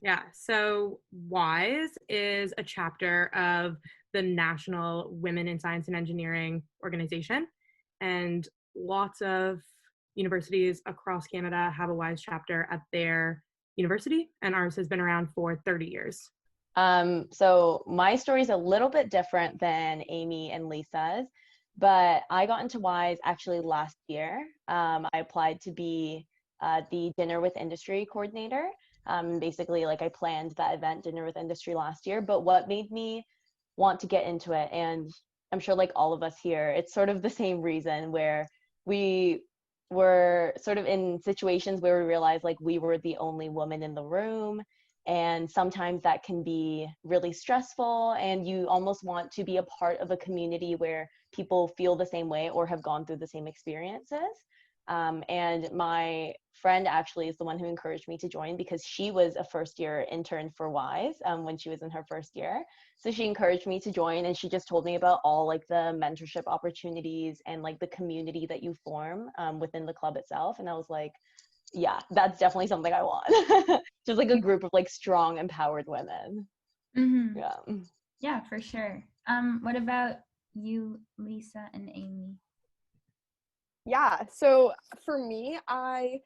Yeah, so WISE is a chapter of the National Women in Science and Engineering organization, and lots of universities across Canada have a WISE chapter at their university, and ours has been around for 30 years. So my story is a little bit different than Amy and Lisa's, but I got into WISE actually last year. I applied to be the Dinner with Industry coordinator. Basically, like I planned that event, Dinner with Industry, last year. But what made me want to get into it, and I'm sure like all of us here, it's sort of the same reason where we were sort of in situations where we realized like we were the only woman in the room, and sometimes that can be really stressful, and you almost want to be a part of a community where people feel the same way or have gone through the same experiences. And my friend actually is the one who encouraged me to join because she was a first year intern for WISE when she was in her first year. So she encouraged me to join, and she just told me about all like the mentorship opportunities and like the community that you form within the club itself. And I was like, yeah, that's definitely something I want. Just like a group of like strong, empowered women. Mm-hmm. Yeah. Yeah, for sure. What about you, Lisa and Amy? Yeah, so for me, I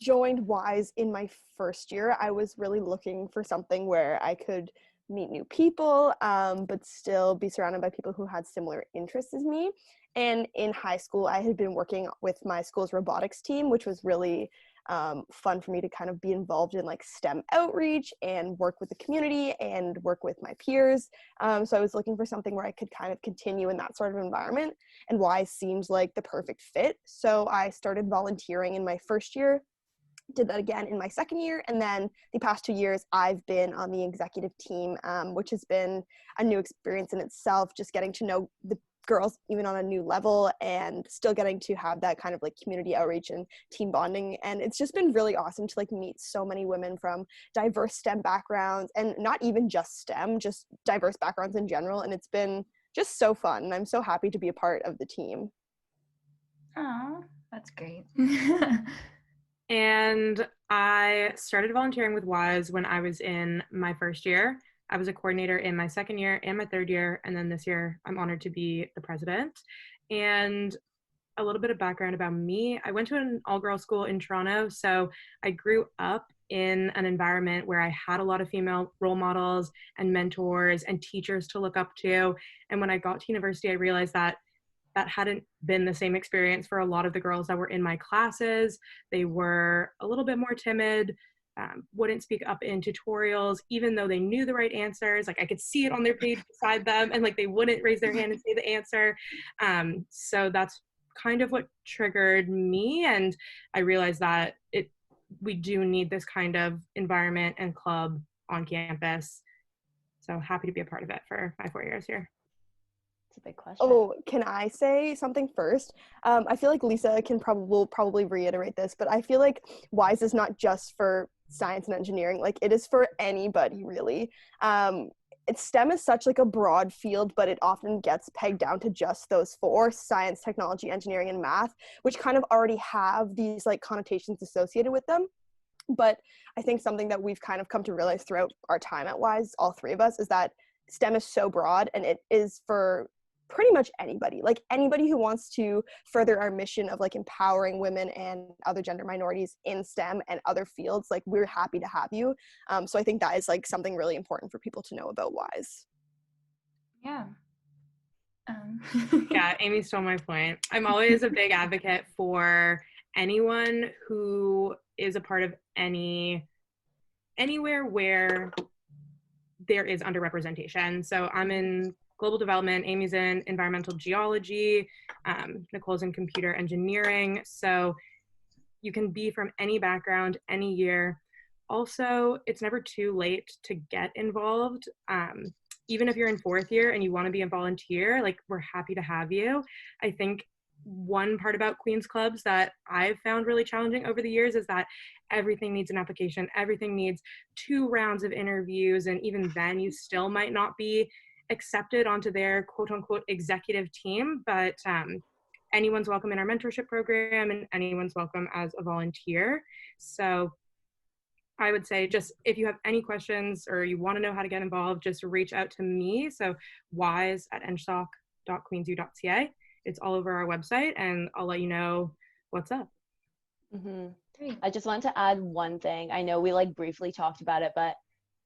joined WISE in my first year. I was really looking for something where I could meet new people, but still be surrounded by people who had similar interests as me. And in high school, I had been working with my school's robotics team, which was really fun for me to kind of be involved in like STEM outreach and work with the community and work with my peers. So I was looking for something where I could kind of continue in that sort of environment, and WISE seemed like the perfect fit. So I started volunteering in my first year, did that again in my second year, and then the past 2 years I've been on the executive team, which has been a new experience in itself, just getting to know the girls even on a new level and still getting to have that kind of like community outreach and team bonding. And it's just been really awesome to like meet so many women from diverse STEM backgrounds, and not even just STEM, just diverse backgrounds in general. And it's been just so fun, and I'm so happy to be a part of the team. Oh, that's great. And I started volunteering with WISE when I was in my first year. I was a coordinator in my second year and my third year. And then this year, I'm honored to be the president. And a little bit of background about me. I went to an all-girls school in Toronto. So I grew up in an environment where I had a lot of female role models and mentors and teachers to look up to. And when I got to university, I realized that that hadn't been the same experience for a lot of the girls that were in my classes. They were a little bit more timid, wouldn't speak up in tutorials, even though they knew the right answers. Like I could see it on their page beside them, and like they wouldn't raise their hand and say the answer. So that's kind of what triggered me, and I realized that we do need this kind of environment and club on campus. So happy to be a part of it for my 4 years here. It's a big question. Oh, can I say something first? I feel like Lisa will probably reiterate this, but I feel like WISE is not just for science and engineering. Like it is for anybody, really. STEM is such like a broad field, but it often gets pegged down to just those four: science, technology, engineering, and math, which kind of already have these like connotations associated with them. But I think something that we've kind of come to realize throughout our time at WISE, all three of us, is that STEM is so broad, and it is for pretty much anybody, like anybody who wants to further our mission of like empowering women and other gender minorities in STEM and other fields. Like we're happy to have you. So I think that is like something really important for people to know about WISE. Yeah. Yeah, Amy stole my point. I'm always a big advocate for anyone who is a part of anywhere where there is underrepresentation. So I'm in global development, Amy's in environmental geology, Nicole's in computer engineering. So you can be from any background, any year. Also, it's never too late to get involved. Even if you're in fourth year and you want to be a volunteer, like we're happy to have you. I think one part about Queen's Clubs that I've found really challenging over the years is that everything needs an application, everything needs 2 rounds of interviews, and even then you still might not be accepted onto their quote unquote executive team, but anyone's welcome in our mentorship program and anyone's welcome as a volunteer. So I would say just if you have any questions or you want to know how to get involved, just reach out to me. So wise@nsoc.queensu.ca. It's all over our website, and I'll let you know what's up. Mm-hmm. Great. I just want to add one thing. I know we like briefly talked about it, but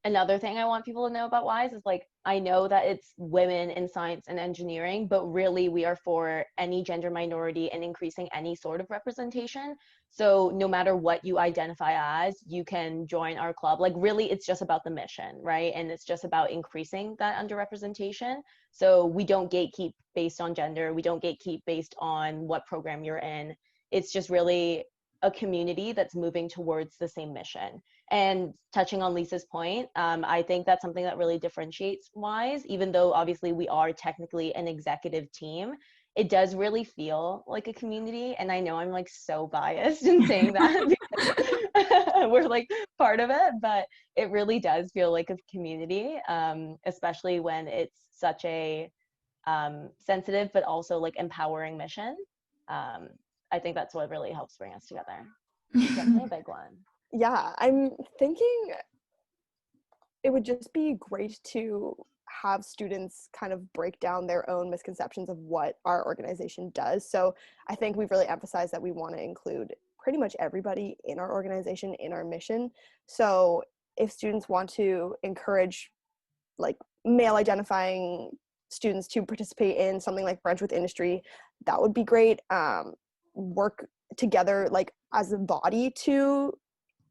another thing I want people to know about WISE is like, I know that it's women in science and engineering, but really we are for any gender minority and increasing any sort of representation. So no matter what you identify as, you can join our club. Like really, it's just about the mission, right? And it's just about increasing that underrepresentation. So we don't gatekeep based on gender. We don't gatekeep based on what program you're in. It's just really a community that's moving towards the same mission. And touching on Lisa's point, I think that's something that really differentiates WISE, even though obviously we are technically an executive team. It does really feel like a community. And I know I'm like so biased in saying that because we're like part of it, but it really does feel like a community, especially when it's such a sensitive but also like empowering mission. I think that's what really helps bring us together. It's definitely a big one. Yeah, I'm thinking it would just be great to have students kind of break down their own misconceptions of what our organization does. So I think we've really emphasized that we want to include pretty much everybody in our organization, in our mission. So if students want to encourage like male identifying students to participate in something like Brunch with Industry, that would be great. Work together like as a body to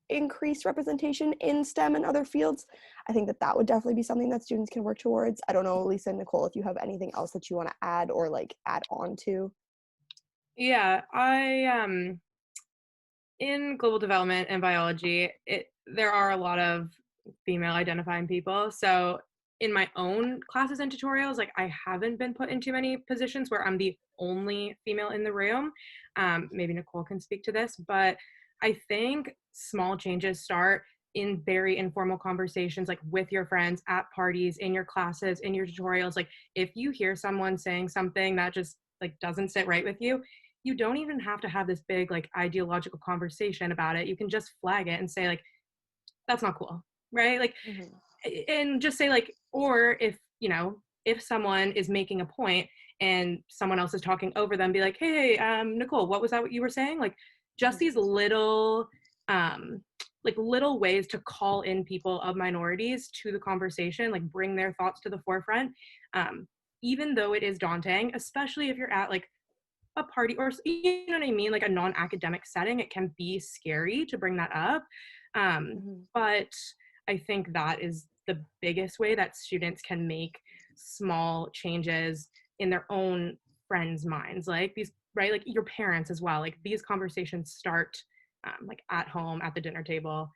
increase representation in STEM and other fields. I think that that would definitely be something that students can work towards. I don't know, Lisa and Nicole, if you have anything else that you want to add or like add on to. Yeah, I in global development and biology, there are a lot of female identifying people. So in my own classes and tutorials, like I haven't been put in too many positions where I'm the only female in the room. Maybe Nicole can speak to this, but I think small changes start in very informal conversations, like with your friends, at parties, in your classes, in your tutorials. Like if you hear someone saying something that just like doesn't sit right with you, you don't even have to have this big like ideological conversation about it. You can just flag it and say like, that's not cool, right? Like, and just say like, or if, you know, if someone is making a point and someone else is talking over them, be like, hey, Nicole, what was that what you were saying? Like just these little, like little ways to call in people of minorities to the conversation, like bring their thoughts to the forefront. Even though it is daunting, especially if you're at like a party or, you know what I mean, like a non-academic setting, it can be scary to bring that up. But I think that is the biggest way that students can make small changes in their own friends' minds, like these, right? Like your parents as well. Like these conversations start like at home, at the dinner table.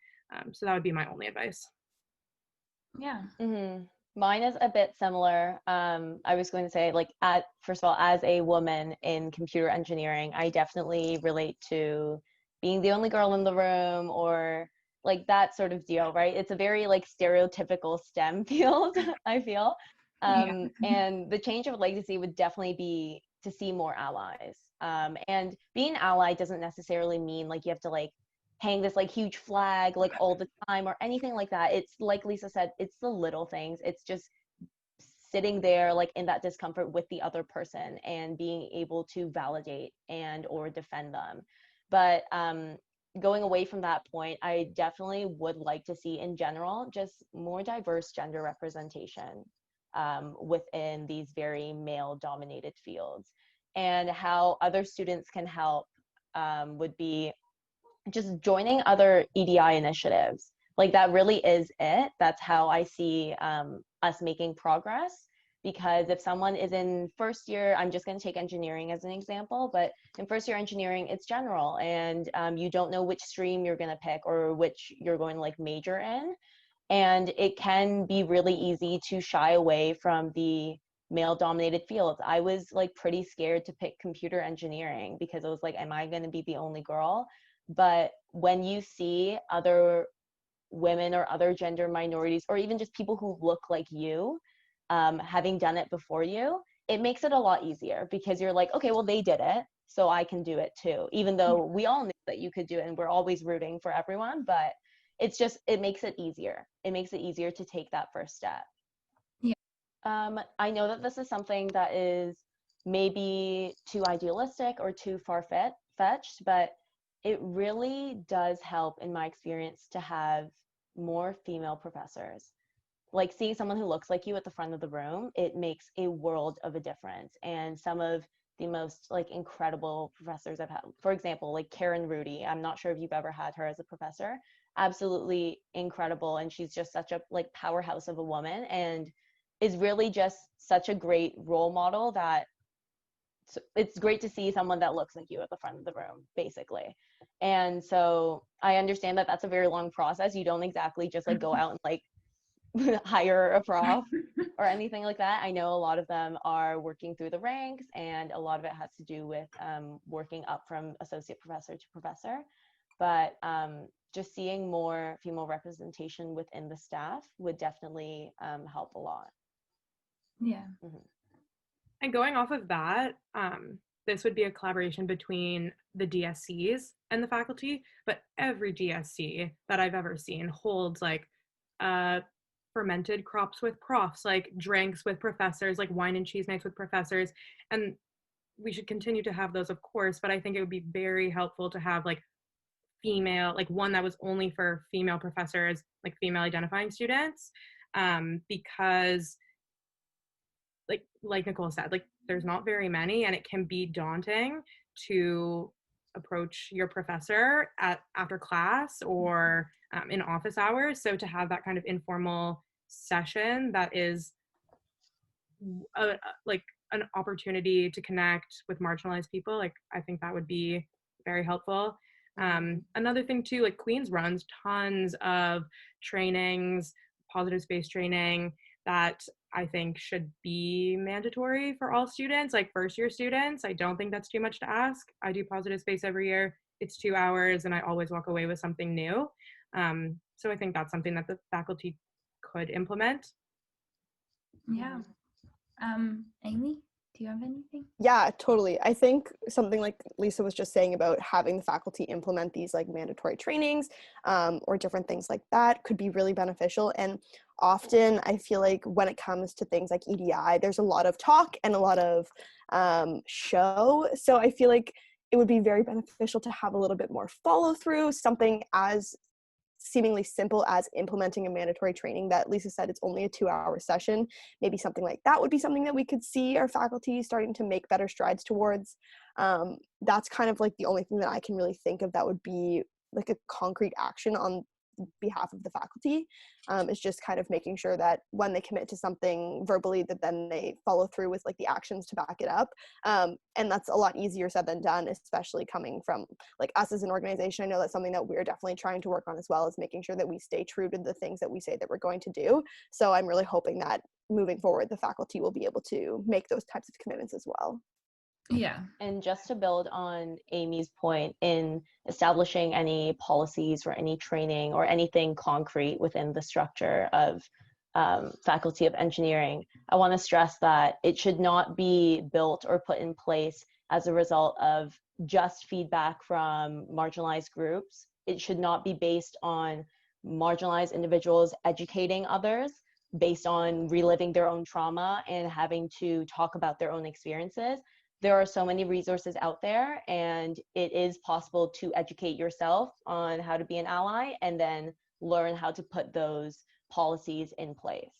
So that would be my only advice. Yeah. Mine is a bit similar. I was going to say, like, first of all, as a woman in computer engineering, I definitely relate to being the only girl in the room or like that sort of deal, right? It's a very like stereotypical STEM field, I feel. And the change I would like to see would definitely be to see more allies. And being an ally doesn't necessarily mean like you have to like hang this like huge flag like all the time or anything like that. It's like Lisa said, it's the little things. It's just sitting there like in that discomfort with the other person and being able to validate and or defend them. But going away from that point, I definitely would like to see in general just more diverse gender representation within these very male dominated fields. And how other students can help would be just joining other EDI initiatives. Like that really is it. That's how I see us making progress. Because if someone is in first year, I'm just going to take engineering as an example, but in first year engineering, it's general and you don't know which stream you're going to pick or which you're going to like major in. And it can be really easy to shy away from the male dominated fields. I was like pretty scared to pick computer engineering because I was like, am I going to be the only girl? But when you see other women or other gender minorities, or even just people who look like you, having done it before you, it makes it a lot easier because you're like, okay, well, they did it, so I can do it too. Even though we all knew that you could do it and we're always rooting for everyone, but it makes it easier. It makes it easier to take that first step. Yeah. I know that this is something that is maybe too idealistic or too far-fetched, but it really does help, in my experience, to have more female professors. Like, seeing someone who looks like you at the front of the room, it makes a world of a difference. And some of the most like incredible professors I've had, for example, like Karen Rudy, I'm not sure if you've ever had her as a professor, absolutely incredible. And she's just such a like powerhouse of a woman, and is really just such a great role model that it's great to see someone that looks like you at the front of the room, basically. And so I understand that that's a very long process. You don't exactly just like go out and like hire a prof or anything like that. I know a lot of them are working through the ranks, and a lot of it has to do with working up from associate professor to professor. But just seeing more female representation within the staff would definitely help a lot. Yeah. Mm-hmm. And going off of that, this would be a collaboration between the DSCs and the faculty, but every DSC that I've ever seen holds like fermented crops with profs, like drinks with professors, like wine and cheese nights with professors. And we should continue to have those, of course, but I think it would be very helpful to have like female, like one that was only for female professors, like female identifying students, because like Nicole said, like there's not very many, and it can be daunting to approach your professor after class or in office hours. So to have that kind of informal session that is like an opportunity to connect with marginalized people, like I think that would be very helpful. Another thing too, like Queens runs tons of trainings, positive space training, that I think should be mandatory for all students, like first year students. I don't think that's too much to ask. I do positive space every year. It's 2 hours and I always walk away with something new. So I think that's something that the faculty could implement. Yeah. Amy, do you have anything? Yeah, totally. I think something like Lisa was just saying about having the faculty implement these like mandatory trainings or different things like that could be really beneficial. And often I feel like when it comes to things like EDI, there's a lot of talk and a lot of show. So I feel like it would be very beneficial to have a little bit more follow through, something as seemingly simple as implementing a mandatory training that Lisa said it's only a 2-hour session. Maybe something like that would be something that we could see our faculty starting to make better strides towards. That's kind of like the only thing that I can really think of that would be like a concrete action on behalf of the faculty, is just kind of making sure that when they commit to something verbally, that then they follow through with like the actions to back it up. And that's a lot easier said than done, especially coming from like us as an organization. I know that's something that we're definitely trying to work on as well, is making sure that we stay true to the things that we say that we're going to do. So I'm really hoping that moving forward, the faculty will be able to make those types of commitments as well. Yeah. And just to build on Amy's point, in establishing any policies or any training or anything concrete within the structure of Faculty of Engineering, I want to stress that it should not be built or put in place as a result of just feedback from marginalized groups. It should not be based on marginalized individuals educating others based on reliving their own trauma and having to talk about their own experiences. There are so many resources out there, and it is possible to educate yourself on how to be an ally and then learn how to put those policies in place.